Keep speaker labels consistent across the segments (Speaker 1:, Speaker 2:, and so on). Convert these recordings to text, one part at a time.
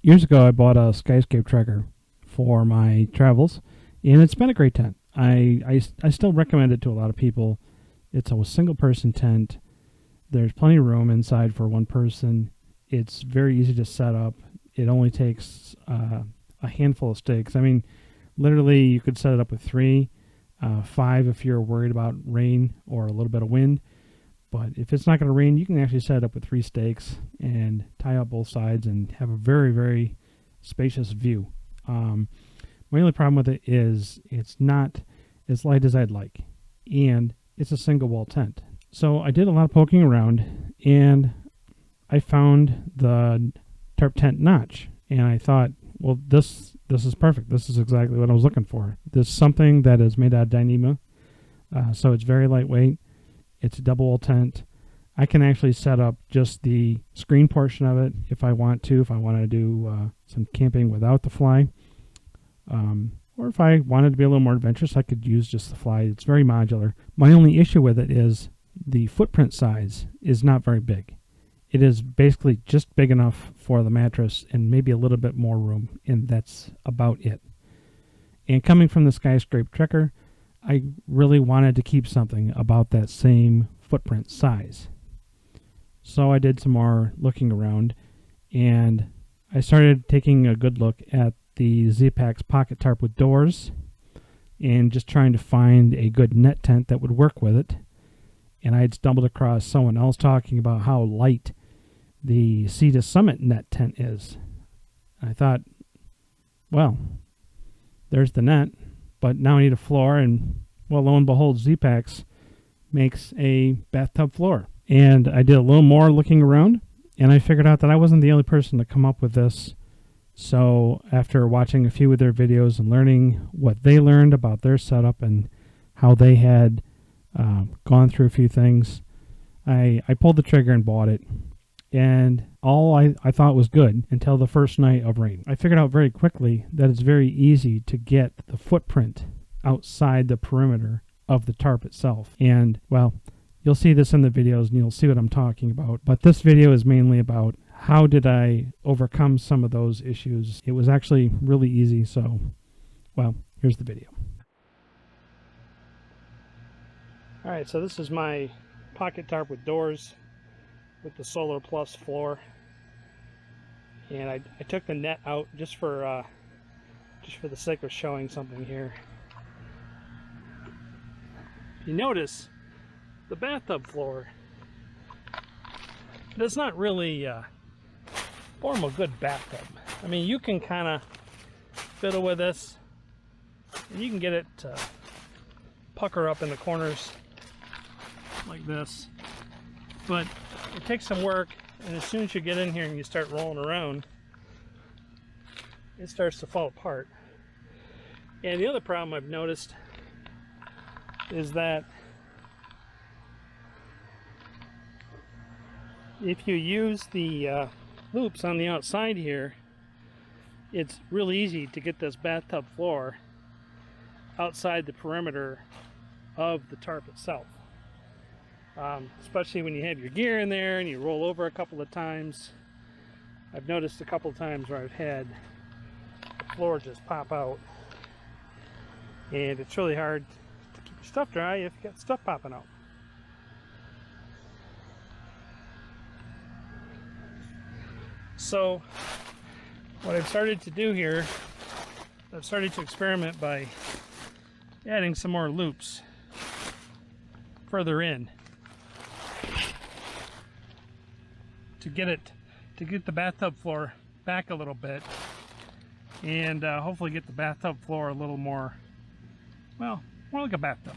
Speaker 1: Years ago, I bought a skyscape tracker for my travels, and it's been a great tent. I still recommend it to a lot of people. It's a single-person tent. There's plenty of room inside for one person. It's very easy to set up. It only takes a handful of stakes. I mean, literally, you could set it up with 3, 5 if you're worried about rain or a little bit of wind. But if it's not going to rain, you can actually set it up with 3 stakes and tie up both sides and have a very, very spacious view. My only problem with it is it's not as light as I'd like, and it's a single wall tent. So I did a lot of poking around, and I found the tarp tent notch, and I thought, well, this is perfect. This is exactly what I was looking for. There's something that is made out of Dyneema, so it's very lightweight. It's a double wall tent. I can actually set up just the screen portion of it if I want to do some camping without the fly. Or if I wanted to be a little more adventurous, I could use just the fly. It's very modular. My only issue with it is the footprint size is not very big. It is basically just big enough for the mattress and maybe a little bit more room, and that's about it. And coming from the skyscraper tracker, I really wanted to keep something about that same footprint size. So I did some more looking around, and I started taking a good look at the Zpacks Pocket Tarp with doors and just trying to find a good net tent that would work with it. And I had stumbled across someone else talking about how light the Sea to Summit net tent is. I thought, well, there's the net, but now I need a floor, and well, lo and behold, Zpacks makes a bathtub floor. And I did a little more looking around, and I figured out that I wasn't the only person to come up with this. So after watching a few of their videos and learning what they learned about their setup and how they had gone through a few things, I pulled the trigger and bought it. And all I thought was good until the first night of rain. I figured out very quickly that it's very easy to get the footprint outside the perimeter of the tarp itself. And, well, you'll see this in the videos and you'll see what I'm talking about. But this video is mainly about how did I overcome some of those issues. It was actually really easy, so, well, here's the video. Alright, so this is my pocket tarp with doors with the Solar Plus floor. And I took the net out just for the sake of showing something here. You notice the bathtub floor does not really form a good bathtub. I mean, you can kind of fiddle with this, and you can get it to pucker up in the corners like this, but it takes some work, and as soon as you get in here and you start rolling around, it starts to fall apart. And the other problem I've noticed is that if you use the loops on the outside here, it's really easy to get this bathtub floor outside the perimeter of the tarp itself. Especially when you have your gear in there and you roll over a couple of times. I've noticed a couple of times where I've had the floor just pop out, and it's really hard to keep your stuff dry if you got stuff popping out. So what I've started to do here, I've started to experiment by adding some more loops further in to get the bathtub floor back a little bit, and hopefully get the bathtub floor a little more, well, more like a bathtub.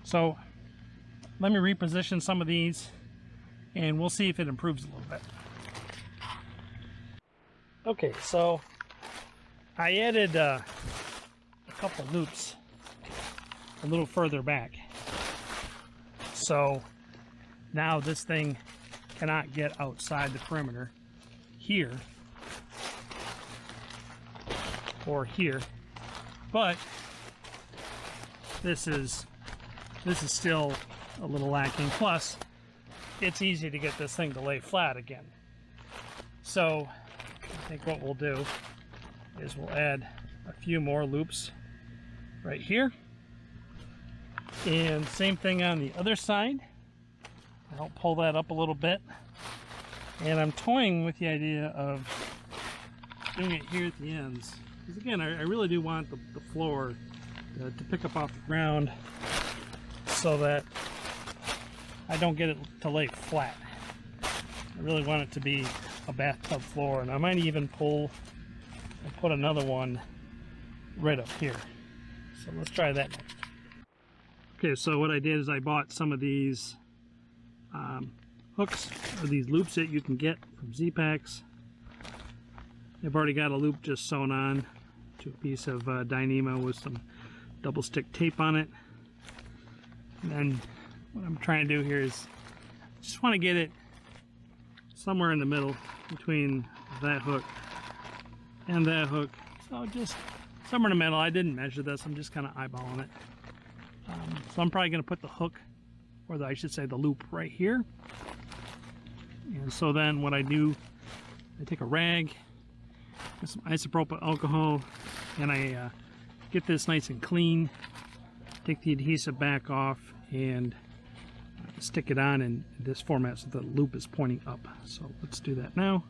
Speaker 1: So let me reposition some of these and we'll see if it improves a little bit. Okay, so I added a couple loops a little further back. So now this thing cannot get outside the perimeter here or here, but this is still a little lacking. Plus, it's easy to get this thing to lay flat again. So I think what we'll do is we'll add a few more loops right here. And same thing on the other side. I'll pull that up a little bit. And I'm toying with the idea of doing it here at the ends. Because again, I really do want the floor to pick up off the ground so that I don't get it to lay flat. I really want it to be a bathtub floor, and I might even pull and put another one right up here. So let's try that next. Okay, so what I did is I bought some of these hooks, or these loops that you can get from Zpacks. I've already got a loop just sewn on to a piece of Dyneema with some double stick tape on it. And then what I'm trying to do here is just want to get it somewhere in the middle between that hook and that hook. So just somewhere in the middle. I didn't measure this, I'm just kind of eyeballing it. So I'm probably going to put the hook, or I should say the loop, right here. And so then what I do, I take a rag with some isopropyl alcohol and I get this nice and clean, take the adhesive back off, and stick it on in this format so the loop is pointing up. So let's do that now.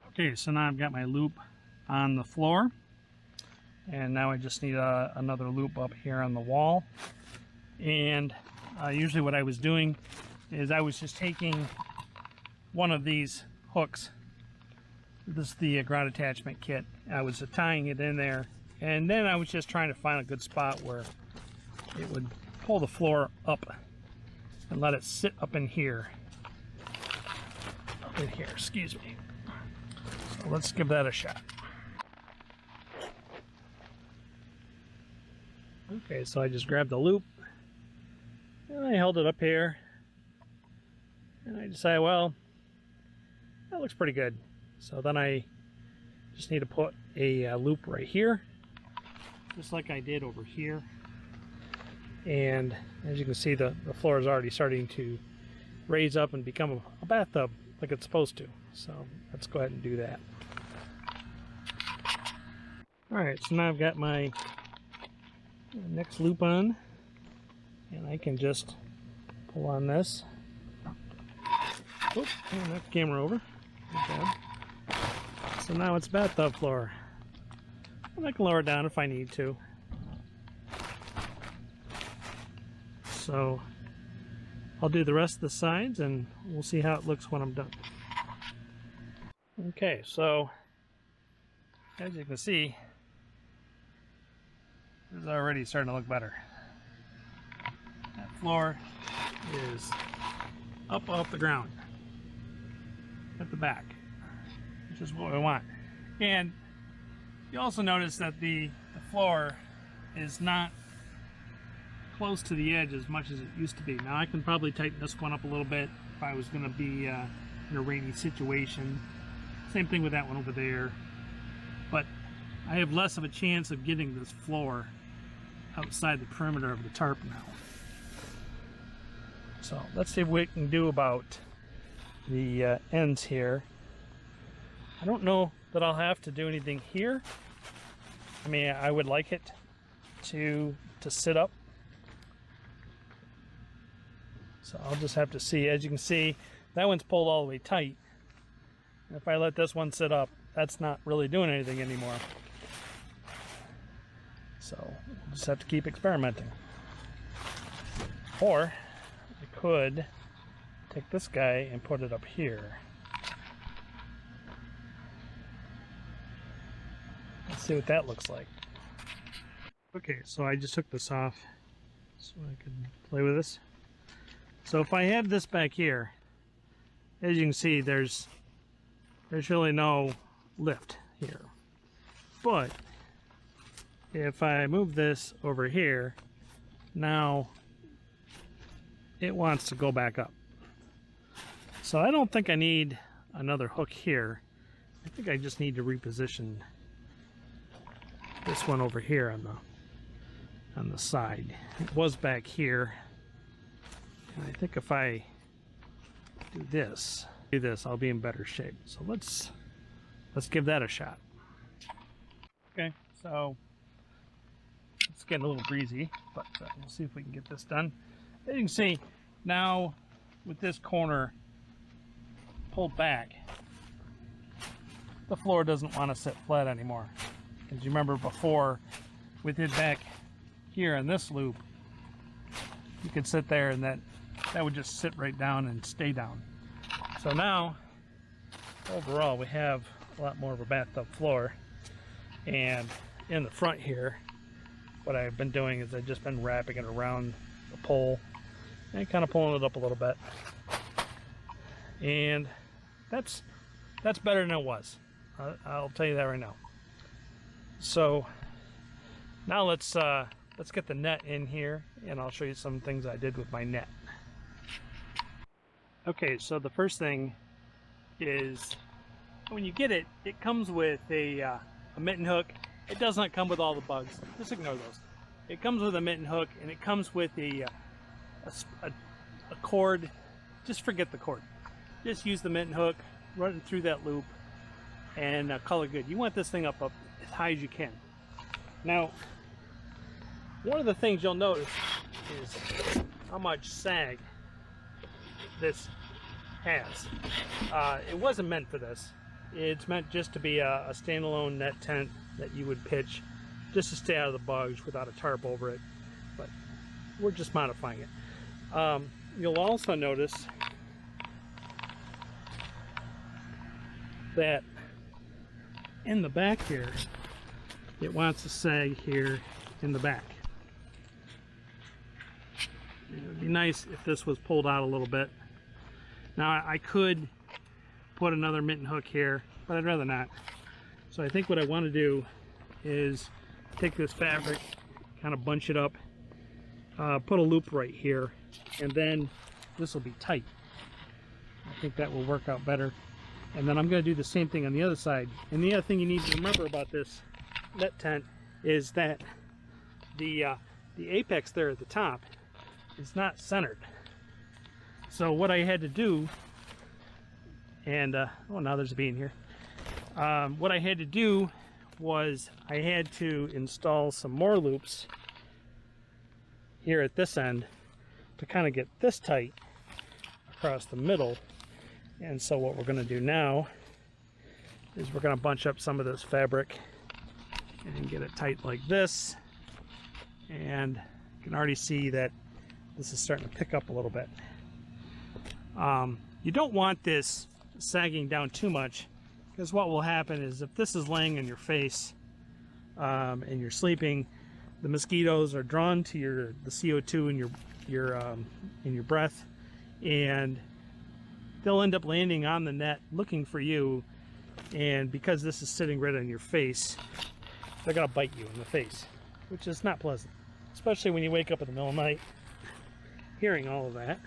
Speaker 1: Okay, so now I've got my loop on the floor, and now I just need another loop up here on the wall. And usually what I was doing is I was just taking one of these hooks. This is the ground attachment kit. I was tying it in there, and then I was just trying to find a good spot where it would pull the floor up and let it sit up in here. Up in here, excuse me. So let's give that a shot. Okay, so I just grabbed the loop and I held it up here, and I decided, well, that looks pretty good. So then I just need to put a loop right here, just like I did over here. And as you can see, the floor is already starting to raise up and become a bathtub like it's supposed to. So let's go ahead and do that. Alright, so now I've got my next loop on, and I can just pull on this. Oops, knock the camera over. Okay. So now it's bathtub floor. And I can lower it down if I need to. So I'll do the rest of the sides and we'll see how it looks when I'm done. Okay, so as you can see, it's already starting to look better. That floor is up off the ground at the back, which is what we want. And you also notice that the floor is not close to the edge as much as it used to be. Now I can probably tighten this one up a little bit if I was going to be in a rainy situation. Same thing with that one over there. But I have less of a chance of getting this floor outside the perimeter of the tarp now. So let's see what we can do about the ends here. I don't know that I'll have to do anything here. I mean, I would like it to sit up. So I'll just have to see. As you can see, that one's pulled all the way tight. And if I let this one sit up, that's not really doing anything anymore. So we'll just have to keep experimenting. Or I could take this guy and put it up here. Let's see what that looks like. Okay, so I just took this off so I could play with this. So if I have this back here, as you can see, there's really no lift here. But if I move this over here, now it wants to go back up. So I don't think I need another hook here. I think I just need to reposition this one over here on the side. It was back here. And I think if I do this, I'll be in better shape. So let's let's give that a shot. Okay, so it's getting a little breezy, but we'll see if we can get this done. As you can see, now with this corner pulled back, the floor doesn't want to sit flat anymore. As you remember before, with it back here in this loop, you could sit there and that would just sit right down and stay down. So now, overall, we have a lot more of a bathtub floor. And in the front here, what I've been doing is I've just been wrapping it around the pole and kind of pulling it up a little bit. And that's better than it was. I'll tell you that right now. So now let's get the net in here, and I'll show you some things I did with my net. Okay, so the first thing is when you get it, it comes with a mitten hook. It does not come with all the bugs. Just ignore those. It comes with a mitten hook, and it comes with a cord. Just forget the cord. Just use the mitten hook, run it through that loop, and call it good. You want this thing up as high as you can. Now, one of the things you'll notice is how much sag this has. It wasn't meant for this. It's meant just to be a standalone net tent that you would pitch just to stay out of the bugs without a tarp over it. But we're just modifying it. You'll also notice that in the back here, it wants to sag here in the back. It would be nice if this was pulled out a little bit. Now I could put another mitten hook here, but I'd rather not. So I think what I want to do is take this fabric, kind of bunch it up, put a loop right here, and then this will be tight. I think that will work out better. And then I'm going to do the same thing on the other side. And the other thing you need to remember about this net tent is that the apex there at the top is not centered. So what I had to do, and oh, now there's a bee in here. What I had to do was I had to install some more loops here at this end to kind of get this tight across the middle. And so what we're going to do now is we're going to bunch up some of this fabric and get it tight like this. And you can already see that this is starting to pick up a little bit. You don't want this sagging down too much, because what will happen is if this is laying in your face and you're sleeping, the mosquitoes are drawn to the CO2 in your breath, and they'll end up landing on the net looking for you. And because this is sitting right on your face, they're gonna bite you in the face, which is not pleasant, especially when you wake up in the middle of the night hearing all of that.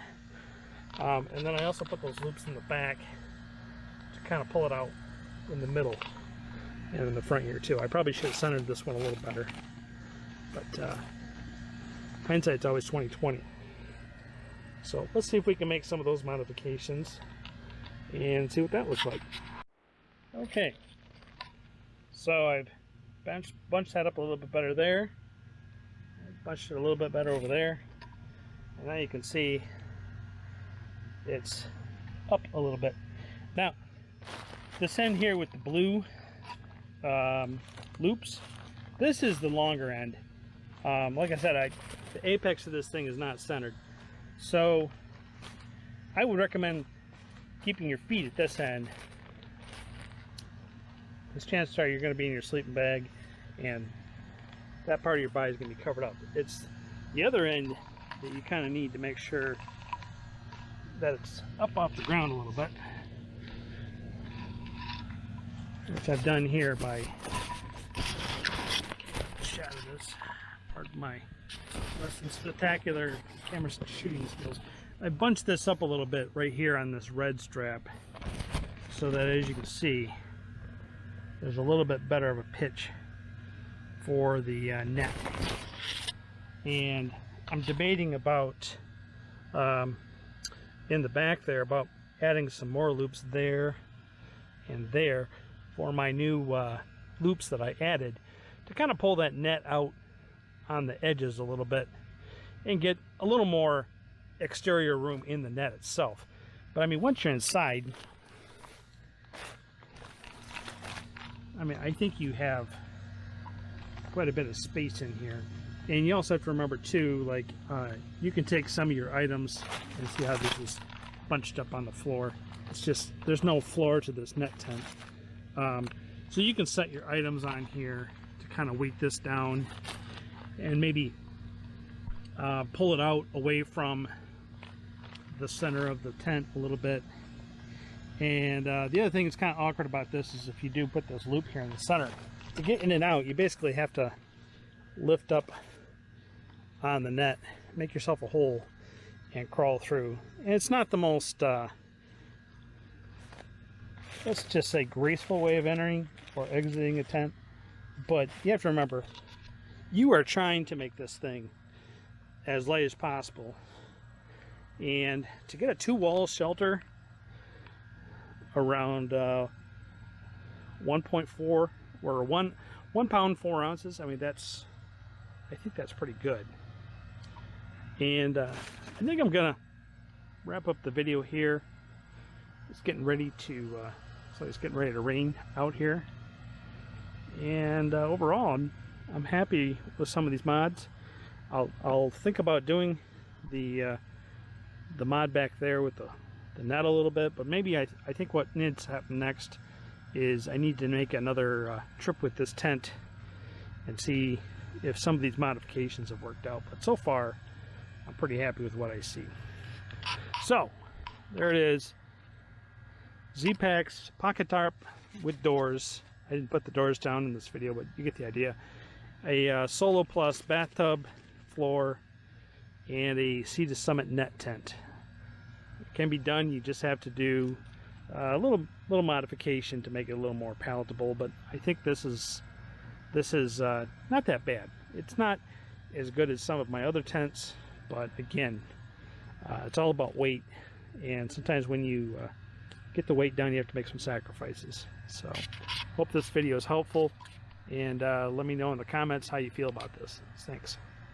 Speaker 1: And then I also put those loops in the back to kind of pull it out in the middle and in the front here too. I probably should have centered this one a little better, but hindsight's always 20/20. So let's see if we can make some of those modifications and see what that looks like. Okay, so I've bunched that up a little bit better there, bunched it a little bit better over there, and now you can see it's up a little bit. Now, this end here with the blue loops, this is the longer end. Like I said, the apex of this thing is not centered. So I would recommend keeping your feet at this end, because chances are you're going to be in your sleeping bag and that part of your body is going to be covered up. It's the other end that you kind of need to make sure that it's up off the ground a little bit, which I've done here by shadow this. Pardon my less than spectacular camera shooting skills. I bunched this up a little bit right here on this red strap, so that as you can see, there's a little bit better of a pitch for the net. And I'm debating about in the back there about adding some more loops there and there, for my new loops that I added to kind of pull that net out on the edges a little bit and get a little more exterior room in the net itself. But I mean, once you're inside, I mean, I think you have quite a bit of space in here. And you also have to remember too, like, you can take some of your items and see how this is bunched up on the floor. It's just, there's no floor to this net tent. So you can set your items on here to kind of weight this down and maybe pull it out away from the center of the tent a little bit. And the other thing that's kind of awkward about this is if you do put this loop here in the center, to get in and out, you basically have to lift up on the net, make yourself a hole, and crawl through. And it's not the most, let's just say, graceful way of entering or exiting a tent. But you have to remember, you are trying to make this thing as light as possible. And to get a 2-wall shelter around 1.4 or 1 pound 4 ounces, I mean, that's, I think that's pretty good. And I think I'm gonna wrap up the video here. It's getting ready to so it's getting ready to rain out here, and overall I'm happy with some of these mods. I'll think about doing the mod back there with the net a little bit, but maybe I think what needs to happen next is I need to make another trip with this tent and see if some of these modifications have worked out. But so far I'm pretty happy with what I see. So there it is, Zpacks Pocket Tarp with doors. I didn't put the doors down in this video, but you get the idea. A Solo Plus bathtub floor and a Sea to Summit net tent. It can be done. You just have to do a little modification to make it a little more palatable. But I think this is not that bad. It's not as good as some of my other tents, but again, it's all about weight. And sometimes when you get the weight down, you have to make some sacrifices. So hope this video is helpful, and let me know in the comments how you feel about this. Thanks.